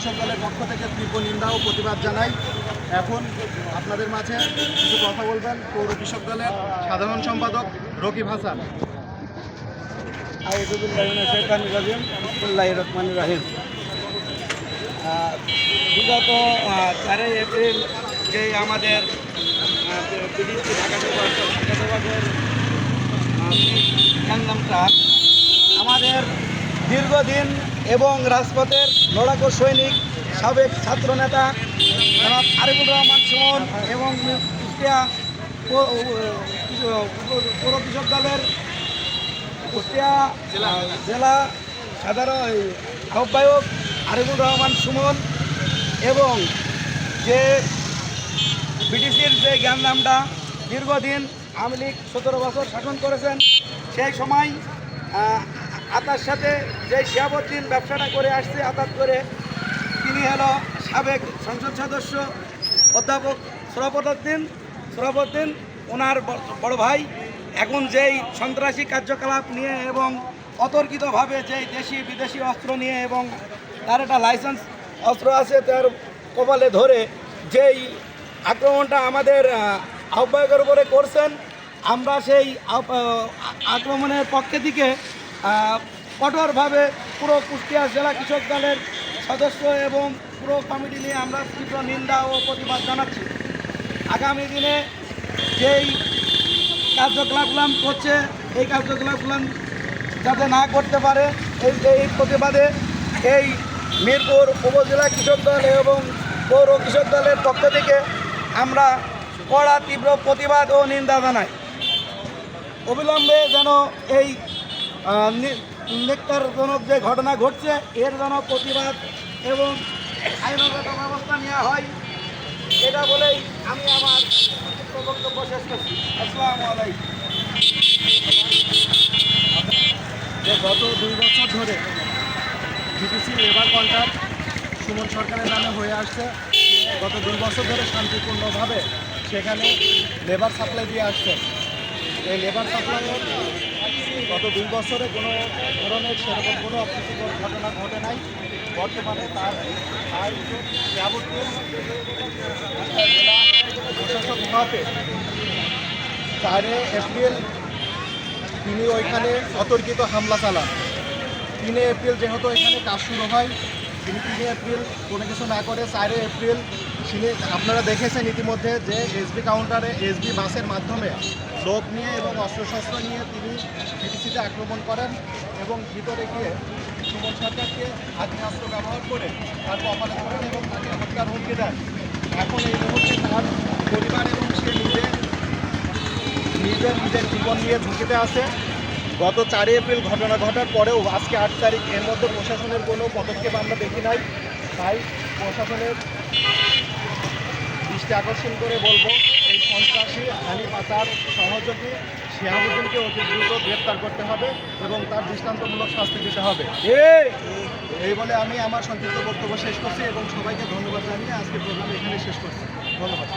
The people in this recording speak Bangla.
কৃষক দলের পক্ষ থেকে তীব্র নিন্দা ও প্রতিবাদ জানাই। এখন আপনাদের মাঝে কিছু কথা বলবেন পৌর কৃষক দলের সাধারণ সম্পাদক রকিব হাসান। বিগত 4 এপ্রিল যে আমাদের বিডিসি ঢাকা বিভাগের নামটা আমাদের দীর্ঘদিন এবং রাজপথের লড়াকু সৈনিক সাবেক ছাত্রনেতা আরিফুর রহমান সুমন এবং কুষ্টিয়া পৌর কৃষক দলের কুষ্টিয়া জেলা সাধারণ আহ্বায়ক আরিফুর রহমান সুমন এবং যে বিডিসির যে জ্ঞান নামটা দীর্ঘদিন আওয়ামী লীগ 17 বছর শাসন করেছেন, সেই সময় আতার সাথে যে শিয়াবুদ্দিন ব্যবসাটা করে আসছে আতাত করে, তিনি হলো সাবেক সংসদ সদস্য অধ্যাপক সরফুদ্দিন ওনার বড় ভাই। এখন যেই সন্ত্রাসী কার্যকলাপ নিয়ে এবং অতর্কিতভাবে যেই দেশি বিদেশি অস্ত্র নিয়ে এবং তার একটা লাইসেন্স অস্ত্র আছে তার কপালে ধরে যেই আক্রমণটা আমাদের আহ্বায়কের উপরে করছেন, আমরা সেই আক্রমণের পক্ষে থেকে কঠোরভাবে পুরো কুষ্টিয়া জেলা কৃষক দলের সদস্য এবং পুরো কমিটি নিয়ে আমরা তীব্র নিন্দা ও প্রতিবাদ জানাচ্ছি। আগামী দিনে যেই কার্যকলাপগুলো করছে এই কার্যকলাপগুলো যাতে না করতে পারে এই প্রতিবাদে এই মিরপুর উপজেলা কৃষক দল এবং পৌর কৃষক দলের পক্ষ থেকে আমরা কড়া তীব্র প্রতিবাদ ও নিন্দা জানাই। অবিলম্বে যেন এই নেককারজনক যে ঘটনা ঘটছে এর যেন প্রতিবাদ এবং আইনগত ব্যবস্থা নেওয়া হয়, এটা বলেই আমি আমার বক্তব্য শেষ করছি। আসসালামু আলাইকুম। যে গত 2 বছর ধরে বিটিসি লেবার কন্ট্রাক্ট সুমন সরকারের নামে হয়ে আসছে, গত 2 বছর ধরে শান্তিপূর্ণভাবে সেখানে লেবার সাপ্লাই দিয়ে আসছে। এই লেবার সাপ্লাইয়ের গত 2 বছরে কোনো ধরনের সেরকম কোনো অপ্রীতিকর ঘটনা ঘটে নাই। বর্তমানে তার প্রশাসক হওয়াতে 4 এপ্রিল তিনি ওইখানে অতর্কিত হামলা চালান। 3 এপ্রিল যেহেতু এখানে কাজ শুরু হয়, তিনি 3 এপ্রিল কোনো কিছু না করে 4 এপ্রিল আপনারা দেখেছেন ইতিমধ্যে যে এসবি কাউন্টারে এসবি বাসের মাধ্যমে লোক নিয়ে এবং অস্ত্রশস্ত্র নিয়ে তিনি বিটিসিতে আক্রমণ করেন এবং ভিতরে গিয়ে সুমন সরকারকে আগ্নেয়াস্ত্র ব্যবহার করে তার কপালে করেন এবং তাকে হত্যার হুমকি দেন। এখন এই মুহূর্তে তার পরিবার এবং সে নিজের জীবন নিয়ে ঝুঁকিতে আছে। গত 4 এপ্রিল ঘটনা ঘটার পরেও আজকে 8 তারিখ, এর মধ্যে প্রশাসনের কোনো পদক্ষেপ আমরা দেখি নাই। তাই প্রশাসনের দৃষ্টি আকর্ষণ করে বলবো, এই সন্ত্রাসী হানি পাচার সহযোগী শিহাবুদ্দিনকে অতি দ্রুত গ্রেপ্তার করতে হবে এবং তার দৃষ্টান্তমূলক শাস্তি দিতে হবে। এই বলে আমি আমার সংক্ষিপ্ত বক্তব্য শেষ করছি এবং সবাইকে ধন্যবাদ জানিয়ে আজকে প্রোগ্রাম এখানে শেষ করছি। ধন্যবাদ।